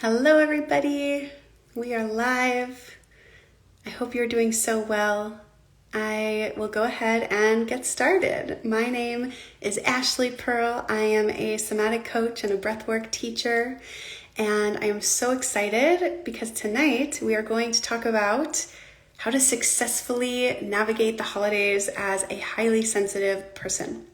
Hello everybody, we are live. I hope you're doing so well. I will go ahead and get started. My name is Ashley Perl. I am a somatic coach and a breathwork teacher, and I am so excited because tonight we are going to talk about how to successfully navigate the holidays as a highly sensitive person.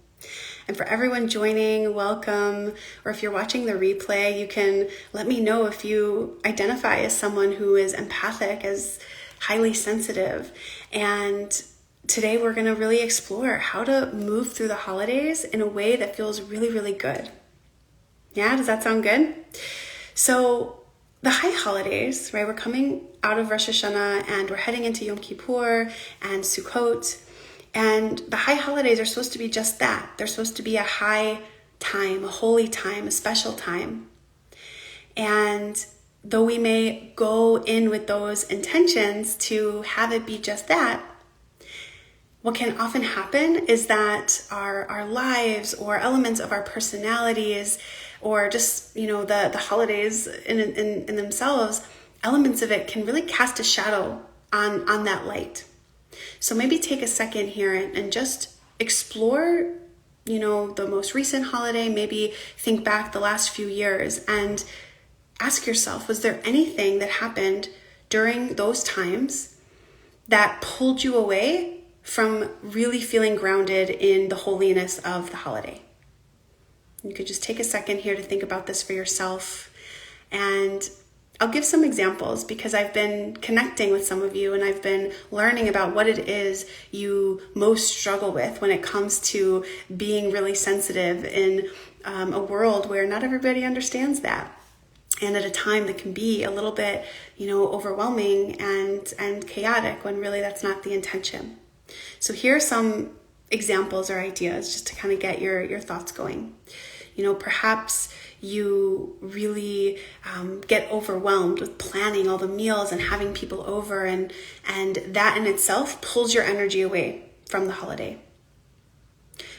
And for everyone joining, welcome. Or if you're watching the replay, you can let me know if you identify as someone who is empathic, as highly sensitive. And today we're going to really explore how to move through the holidays in a way that feels really, really good. Yeah, does that sound good? So the high holidays, right? We're coming out of Rosh Hashanah and we're heading into Yom Kippur and Sukkot. And the high holidays are supposed to be just that. They're supposed to be a high time, a holy time, a special time. And though we may go in with those intentions to have it be just that, what can often happen is that our lives or elements of our personalities or just, the holidays in themselves, elements of it can really cast a shadow on that light. So maybe take a second here and just explore, the most recent holiday, maybe think back the last few years and ask yourself, was there anything that happened during those times that pulled you away from really feeling grounded in the holiness of the holiday? You could just take a second here to think about this for yourself, and I'll give some examples because I've been connecting with some of you and I've been learning about what it is you most struggle with when it comes to being really sensitive in a world where not everybody understands that. And at a time that can be a little bit, overwhelming and chaotic when really that's not the intention. So here are some examples or ideas just to kind of get your thoughts going. Perhaps you really get overwhelmed with planning all the meals and having people over, and that in itself pulls your energy away from the holiday.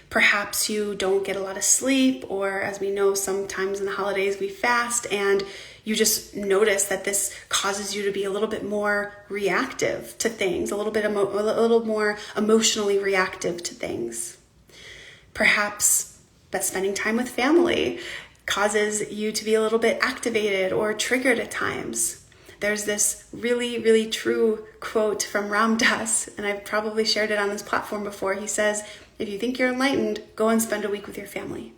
Perhaps you don't get a lot of sleep, or as we know, sometimes in the holidays we fast, and you just notice that this causes you to be a little bit more reactive to things, a little more emotionally reactive to things. Perhaps that spending time with family causes you to be a little bit activated or triggered at times. There's this really, really true quote from Ram Dass, and I've probably shared it on this platform before. He says, if you think you're enlightened, go and spend a week with your family.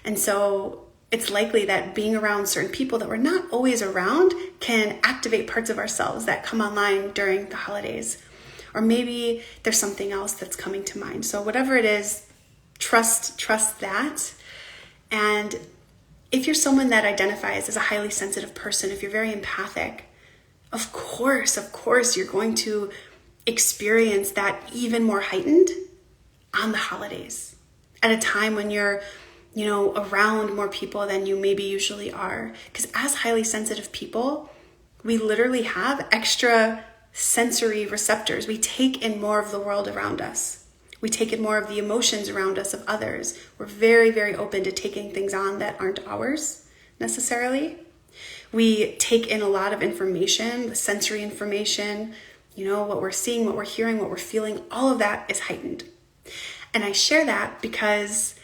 And so it's likely that being around certain people that we're not always around can activate parts of ourselves that come online during the holidays. Or maybe there's something else that's coming to mind. So whatever it is, trust that. And if you're someone that identifies as a highly sensitive person, if you're very empathic, of course, you're going to experience that even more heightened on the holidays, at a time when you're, around more people than you maybe usually are. Because as highly sensitive people, we literally have extra sensory receptors. We take in more of the world around us. We take in more of the emotions around us of others. We're very, very open to taking things on that aren't ours necessarily. We take in a lot of information, the sensory information, what we're seeing, what we're hearing, what we're feeling, all of that is heightened. And I share that because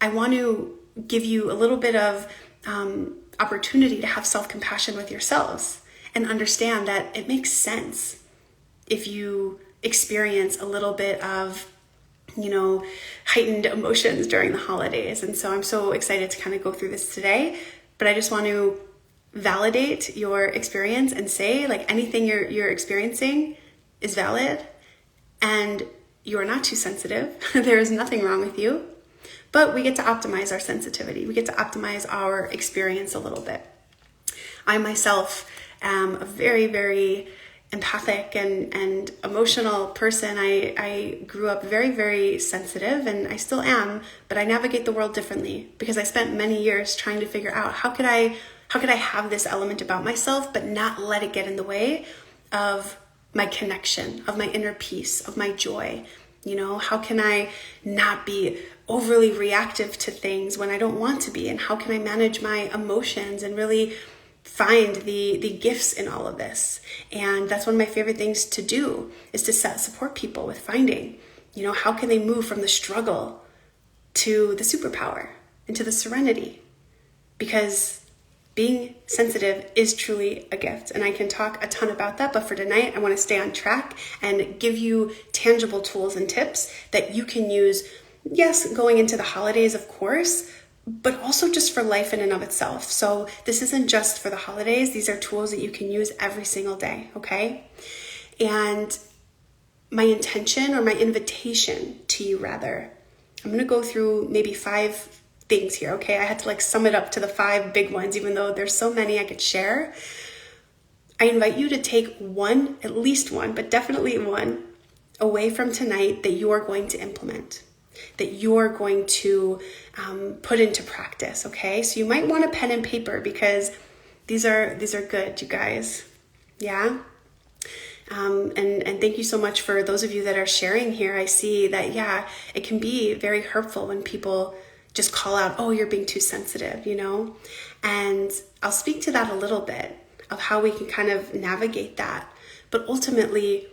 I want to give you a little bit of opportunity to have self-compassion with yourselves and understand that it makes sense if you experience a little bit of heightened emotions during the holidays. And so I'm so excited to kind of go through this today, but I just want to validate your experience and say, anything you're experiencing is valid and you are not too sensitive. There is nothing wrong with you, but we get to optimize our sensitivity. We get to optimize our experience a little bit. I myself am a very, very empathic and emotional person. I grew up very, very sensitive, and I still am, but I navigate the world differently because I spent many years trying to figure out how could I have this element about myself but not let it get in the way of my connection, of my inner peace, of my joy. How can I not be overly reactive to things when I don't want to be? And how can I manage my emotions and really find the gifts in all of this. And that's one of my favorite things to do, is to support people with finding, how can they move from the struggle to the superpower and to the serenity? Because being sensitive is truly a gift. And I can talk a ton about that, but for tonight, I want to stay on track and give you tangible tools and tips that you can use, yes, going into the holidays, of course, but also just for life in and of itself. So this isn't just for the holidays. These are tools that you can use every single day, okay? And my intention, or my invitation to you rather, I'm going to go through maybe 5 things here, okay? I had to sum it up to the 5 big ones, even though there's so many I could share. I invite you to take one, at least one, but definitely one, away from tonight that you are going to implement, that you're going to put into practice, okay? So you might want a pen and paper, because these are good, you guys. Yeah? And thank you so much for those of you that are sharing here. I see that, yeah, it can be very hurtful when people just call out, oh, you're being too sensitive, And I'll speak to that a little bit, of how we can kind of navigate that. But ultimately,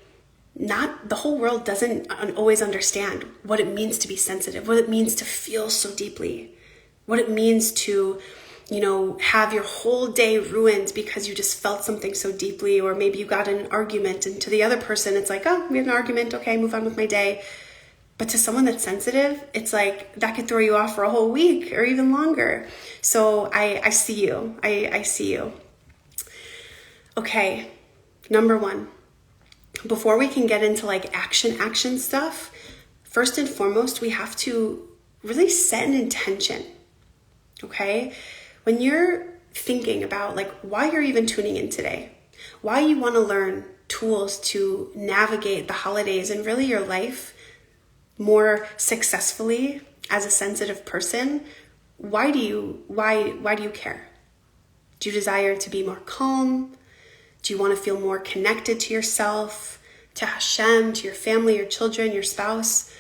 not the whole world doesn't always understand what it means to be sensitive, what it means to feel so deeply, what it means to, have your whole day ruined because you just felt something so deeply, or maybe you got in an argument, and to the other person, it's like, oh, we had an argument, okay, move on with my day. But to someone that's sensitive, it's like that could throw you off for a whole week or even longer. So I see you. I see you. Okay, number 1. Before we can get into action stuff, first and foremost, we have to really set an intention, okay? When you're thinking about why you're even tuning in today, why you want to learn tools to navigate the holidays and really your life more successfully as a sensitive person, why do you care? Do you desire to be more calm? Do you want to feel more connected to yourself, to Hashem, to your family, your children, your spouse?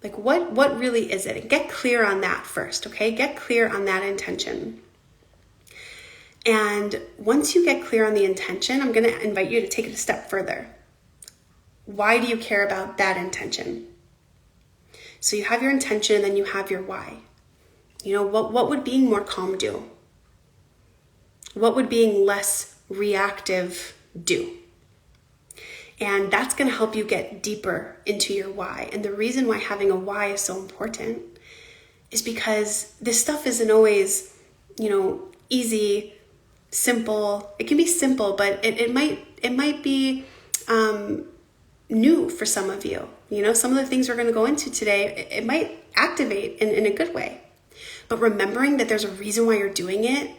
What really is it? And get clear on that first, okay? Get clear on that intention. And once you get clear on the intention, I'm going to invite you to take it a step further. Why do you care about that intention? So you have your intention, and then you have your why. What would being more calm do? What would being less reactive do? And that's going to help you get deeper into your why. And the reason why having a why is so important is because this stuff isn't always, easy, simple. It can be simple, but it might be new for some of you. Some of the things we're going to go into today, it might activate in a good way. But remembering that there's a reason why you're doing it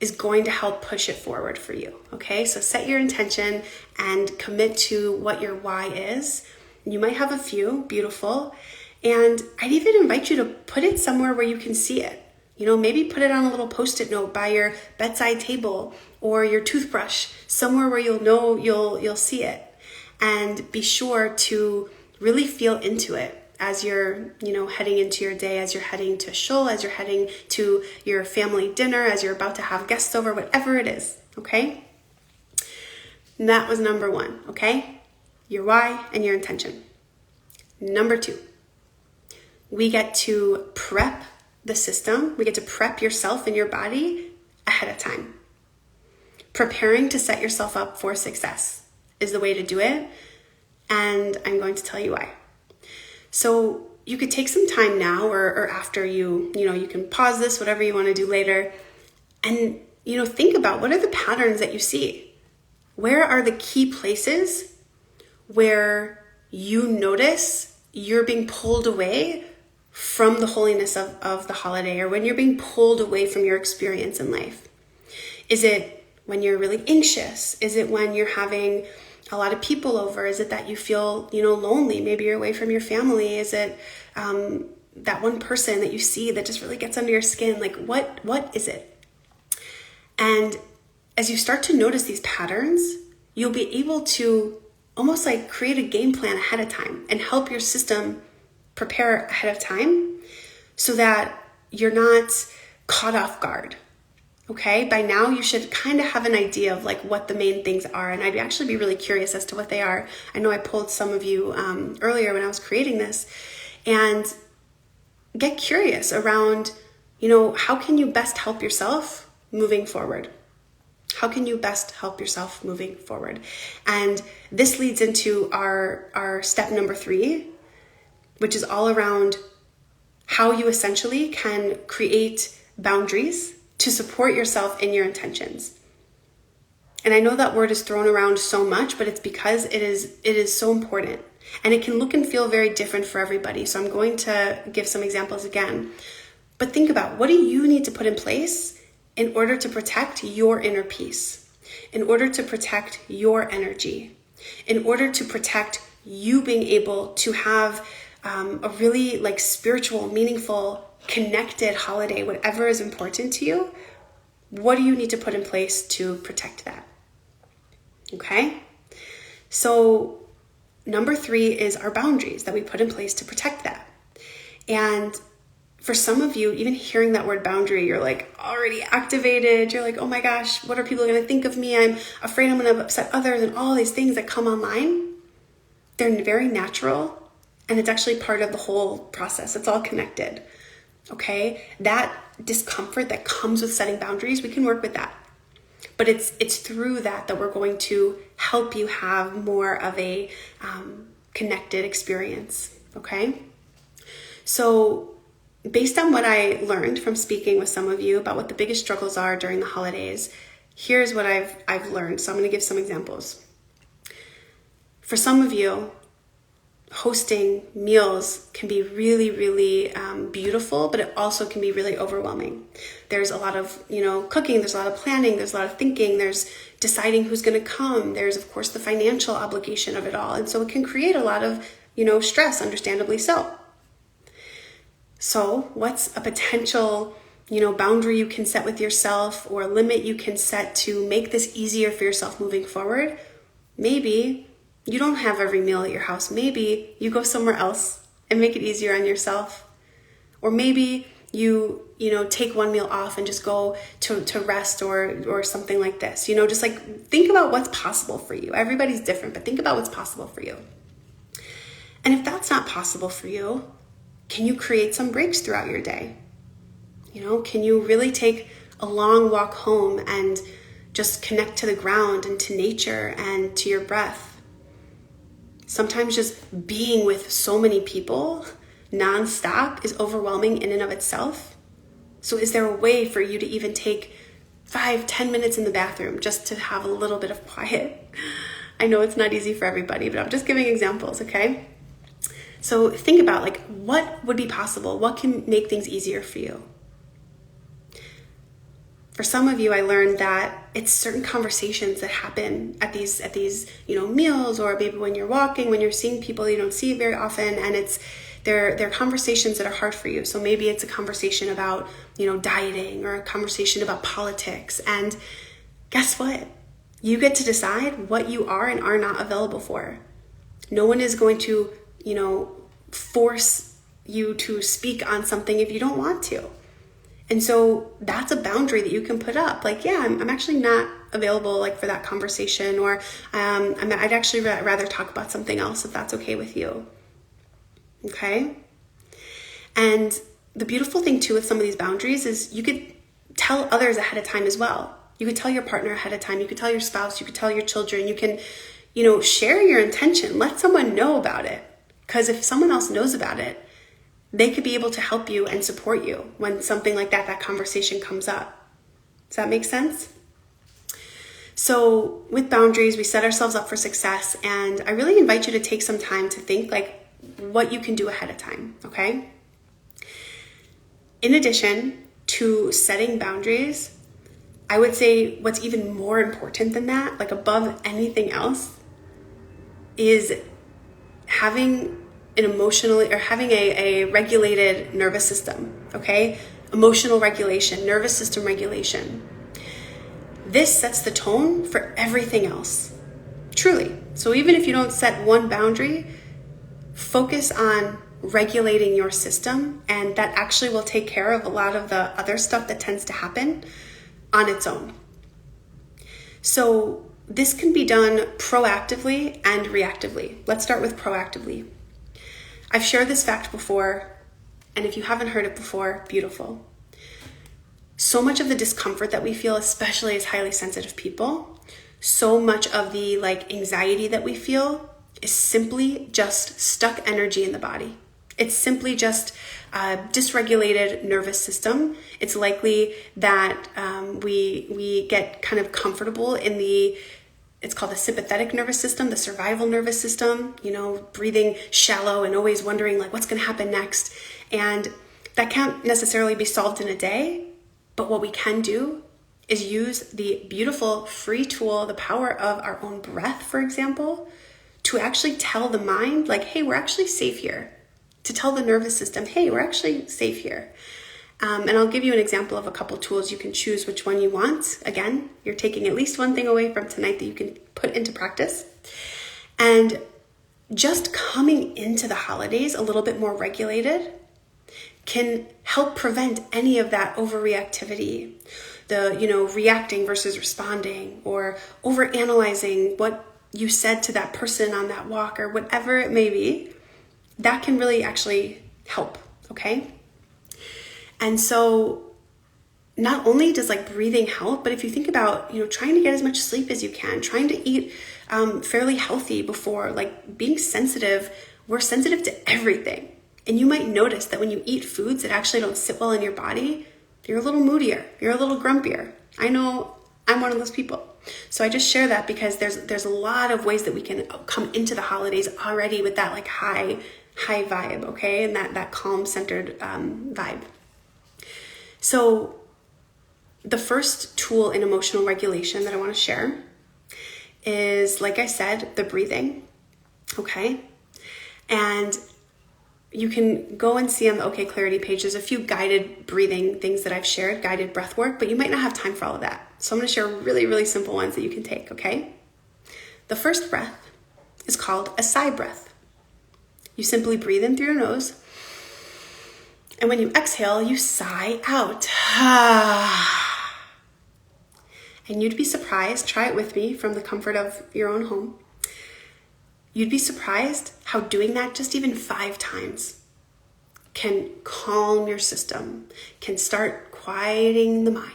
is going to help push it forward for you, okay? So set your intention and commit to what your why is. You might have a few, beautiful. And I'd even invite you to put it somewhere where you can see it. Maybe put it on a little Post-it note by your bedside table or your toothbrush, somewhere where you'll know you'll see it. And be sure to really feel into it as you're, heading into your day, as you're heading to shul, as you're heading to your family dinner, as you're about to have guests over, whatever it is, okay? And that was number 1, okay? Your why and your intention. Number 2, we get to prep the system. We get to prep yourself and your body ahead of time. Preparing to set yourself up for success is the way to do it, and I'm going to tell you why. So you could take some time now or after you can pause this, whatever you want to do later, and think about, what are the patterns that you see? Where are the key places where you notice you're being pulled away from the holiness of the holiday, or when you're being pulled away from your experience in life? Is it when you're really anxious? Is it when you're having a lot of people over? Is it that you feel, lonely? Maybe you're away from your family. Is it that one person that you see that just really gets under your skin? What is it? And as you start to notice these patterns, you'll be able to almost create a game plan ahead of time and help your system prepare ahead of time so that you're not caught off guard. Okay, by now you should kind of have an idea of like what the main things are, and I'd actually be really curious as to what they are. I know I polled some of you earlier when I was creating this, and get curious around, how can you best help yourself moving forward? How can you best help yourself moving forward? And this leads into our step number 3, which is all around how you essentially can create boundaries to support yourself in your intentions. And I know that word is thrown around so much, but it's because it is so important. And it can look and feel very different for everybody. So I'm going to give some examples again. But think about, what do you need to put in place in order to protect your inner peace, in order to protect your energy, in order to protect you being able to have a really like spiritual, meaningful, connected holiday, whatever is important to you? What do you need to put in place to protect that? Okay? So number 3 is our boundaries that we put in place to protect that. And for some of you, even hearing that word boundary, you're like already activated. You're like, oh my gosh, what are people going to think of me? I'm afraid I'm going to upset others, and all these things that come online. They're very natural, and it's actually part of the whole process. It's all connected. Okay? That discomfort that comes with setting boundaries, we can work with that. But it's through that we're going to help you have more of a connected experience. Okay? So based on what I learned from speaking with some of you about what the biggest struggles are during the holidays, here's what I've learned. So I'm going to give some examples. For some of you, hosting meals can be really, really beautiful, but it also can be really overwhelming. There's a lot of, cooking, there's a lot of planning, there's a lot of thinking, there's deciding who's going to come. There's, of course, the financial obligation of it all. And so it can create a lot of, stress, understandably so. So what's a potential, boundary you can set with yourself, or a limit you can set to make this easier for yourself moving forward? Maybe you don't have every meal at your house. Maybe you go somewhere else and make it easier on yourself. Or maybe you take one meal off and just go to rest or something like this. Just like think about what's possible for you. Everybody's different, but think about what's possible for you. And if that's not possible for you, can you create some breaks throughout your day? Can you really take a long walk home and just connect to the ground and to nature and to your breath? Sometimes just being with so many people nonstop is overwhelming in and of itself. So is there a way for you to even take 5-10 minutes in the bathroom just to have a little bit of quiet? I know it's not easy for everybody, but I'm just giving examples, okay? So think about what would be possible? What can make things easier for you? For some of you, I learned that it's certain conversations that happen at these meals, or maybe when you're walking, when you're seeing people you don't see very often, and they're conversations that are hard for you. So maybe it's a conversation about, dieting, or a conversation about politics. And guess what? You get to decide what you are and are not available for. No one is going to, force you to speak on something if you don't want to. And so that's a boundary that you can put up. I'm actually not available for that conversation, or I'd actually rather talk about something else if that's okay with you. Okay? And the beautiful thing too with some of these boundaries is you could tell others ahead of time as well. You could tell your partner ahead of time. You could tell your spouse. You could tell your children. You can, share your intention. Let someone know about it. Because if someone else knows about it, they could be able to help you and support you when something like that conversation comes up. Does that make sense? So with boundaries, we set ourselves up for success. And I really invite you to take some time to think what you can do ahead of time, okay? In addition to setting boundaries, I would say what's even more important than that, above anything else, is having a regulated nervous system, okay? Emotional regulation, nervous system regulation. This sets the tone for everything else, truly. So even if you don't set one boundary, focus on regulating your system, and that actually will take care of a lot of the other stuff that tends to happen. on its own. So this can be done proactively and reactively. Let's start with proactively. I've shared this fact before, and if you haven't heard it before, beautiful. So much of the discomfort that we feel, especially as highly sensitive people, so much of the anxiety that we feel is simply just stuck energy in the body. It's simply just a dysregulated nervous system. It's likely that we get kind of comfortable in it's called the sympathetic nervous system, the survival nervous system, breathing shallow and always wondering what's going to happen next. And that can't necessarily be solved in a day, but what we can do is use the beautiful free tool, the power of our own breath, for example, to actually tell the mind, hey, we're actually safe here. To tell the nervous system, hey, we're actually safe here. And I'll give you an example of a couple tools. You can choose which one you want. Again, you're taking at least one thing away from tonight that you can put into practice. And just coming into the holidays a little bit more regulated can help prevent any of that overreactivity, the reacting versus responding, or overanalyzing what you said to that person on that walk, or whatever it may be. That can really actually help, okay? And so not only does breathing help, but if you think about, trying to get as much sleep as you can, trying to eat fairly healthy before, being sensitive, we're sensitive to everything. And you might notice that when you eat foods that actually don't sit well in your body, you're a little moodier, you're a little grumpier. I know I'm one of those people. So I just share that because there's a lot of ways that we can come into the holidays already with that high vibe, okay? And that calm centered vibe. So the first tool in emotional regulation that I want to share is, like I said, the breathing, okay? And you can go and see on the OKclarity page, there's a few guided breathing things that I've shared, guided breath work, but you might not have time for all of that. So I'm going to share really, really simple ones that you can take, okay? The first breath is called a sigh breath. You simply breathe in through your nose, and when you exhale, you sigh out. And you'd be surprised, try it with me from the comfort of your own home. You'd be surprised how doing that just even 5 times can calm your system, can start quieting the mind.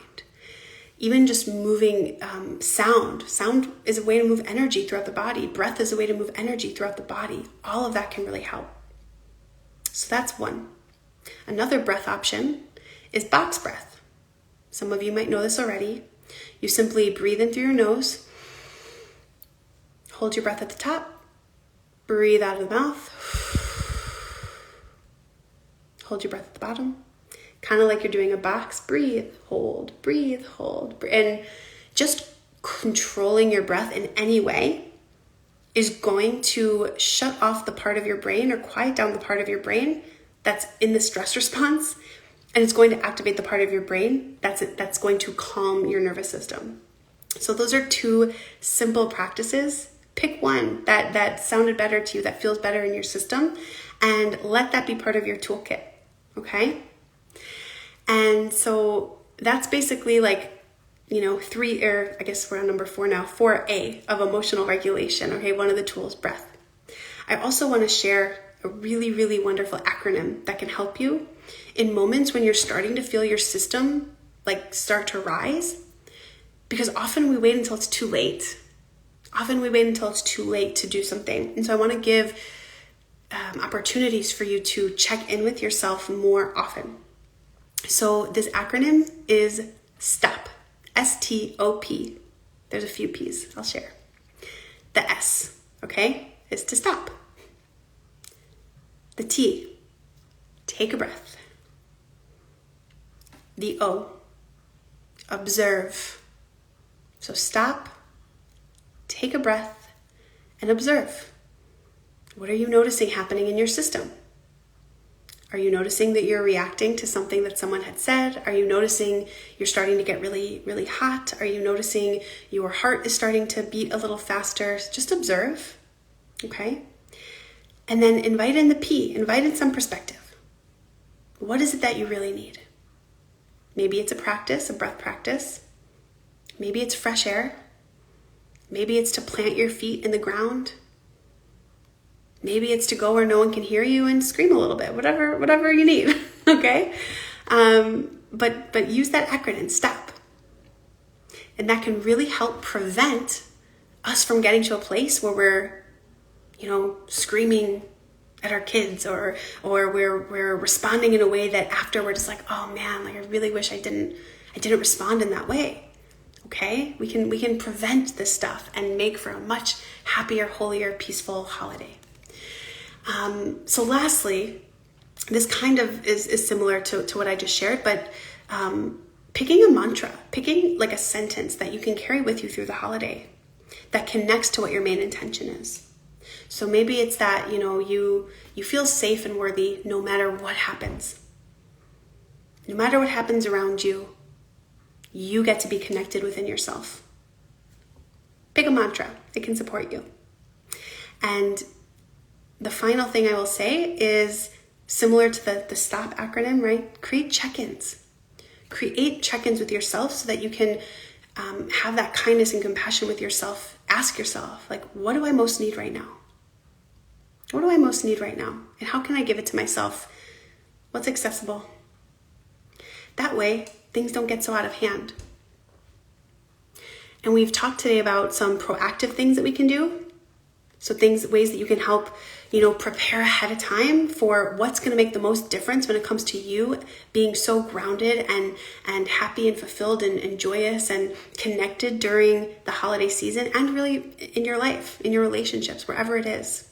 Even just moving sound. Sound is a way to move energy throughout the body. Breath is a way to move energy throughout the body. All of that can really help. So that's one. Another breath option is box breath. Some of you might know this already. You simply breathe in through your nose, hold your breath at the top, breathe out of the mouth, hold your breath at the bottom, kind of like you're doing a box. Breathe, hold, and just controlling your breath in any way is going to shut off the part of your brain or quiet down the part of your brain that's in the stress response, and it's going to activate the part of your brain that's going to calm your nervous system. So those are 2 simple practices. Pick one that sounded better to you, that feels better in your system, and let that be part of your toolkit, okay? And so that's basically 3, or I guess we're on number 4 now, 4A of emotional regulation, okay? One of the tools, breath. I also want to share a really, really wonderful acronym that can help you in moments when you're starting to feel your system start to rise, because often we wait until it's too late. Often we wait until it's too late to do something. And so I want to give opportunities for you to check in with yourself more often. So this acronym is STOP, S-T-O-P. There's a few P's I'll share. The S, okay, is to stop. The T, take a breath. The O, observe. So stop, take a breath, and observe. What are you noticing happening in your system? Are you noticing that you're reacting to something that someone had said? Are you noticing you're starting to get really, really hot? Are you noticing your heart is starting to beat a little faster? Just observe, okay? And then invite in the P, invite in some perspective. What is it that you really need? Maybe it's a practice, a breath practice. Maybe it's fresh air. Maybe it's to plant your feet in the ground. Maybe it's to go where no one can hear you and scream a little bit, whatever you need, okay? But use that acronym, STOP. And that can really help prevent us from getting to a place where we're, screaming at our kids or we're responding in a way that after we're just like, oh man, like I really wish I didn't respond in that way. Okay? We can prevent this stuff and make for a much happier, holier, peaceful holiday. So lastly, this kind of is similar to what I just shared, but picking a mantra, picking like a sentence that you can carry with you through the holiday that connects to what your main intention is. So maybe it's that, you feel safe and worthy no matter what happens. No matter what happens around you, you get to be connected within yourself. Pick a mantra. It can support you. And the final thing I will say is similar to the STOP acronym, right? Create check-ins. Create check-ins with yourself so that you can have that kindness and compassion with yourself. Ask yourself, like, what do I most need right now? What do I most need right now? And how can I give it to myself? What's accessible? That way, things don't get so out of hand. And we've talked today about some proactive things that we can do. So ways that you can help, prepare ahead of time for what's going to make the most difference when it comes to you being so grounded and happy and fulfilled and joyous and connected during the holiday season and really in your life, in your relationships, wherever it is.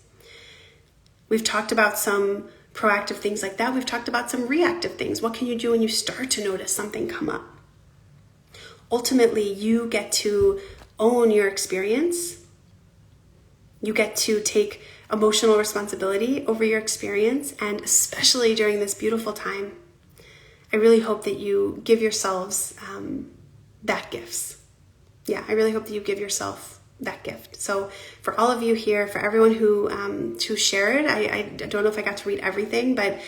We've talked about some proactive things like that. We've talked about some reactive things. What can you do when you start to notice something come up? Ultimately, you get to own your experience. You get to take emotional responsibility over your experience, and especially during this beautiful time, I really hope that you give yourselves that gift. Yeah, I really hope that you give yourself that gift. So for all of you here, for everyone who shared, I don't know if I got to read everything, but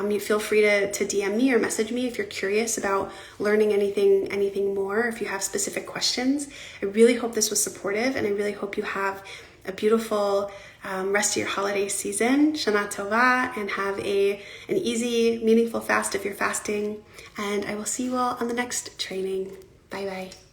you feel free to DM me or message me if you're curious about learning anything more, if you have specific questions. I really hope this was supportive, and I really hope you have a beautiful rest of your holiday season, Shana Tova, and have an easy, meaningful fast if you're fasting. And I will see you all on the next training. Bye-bye.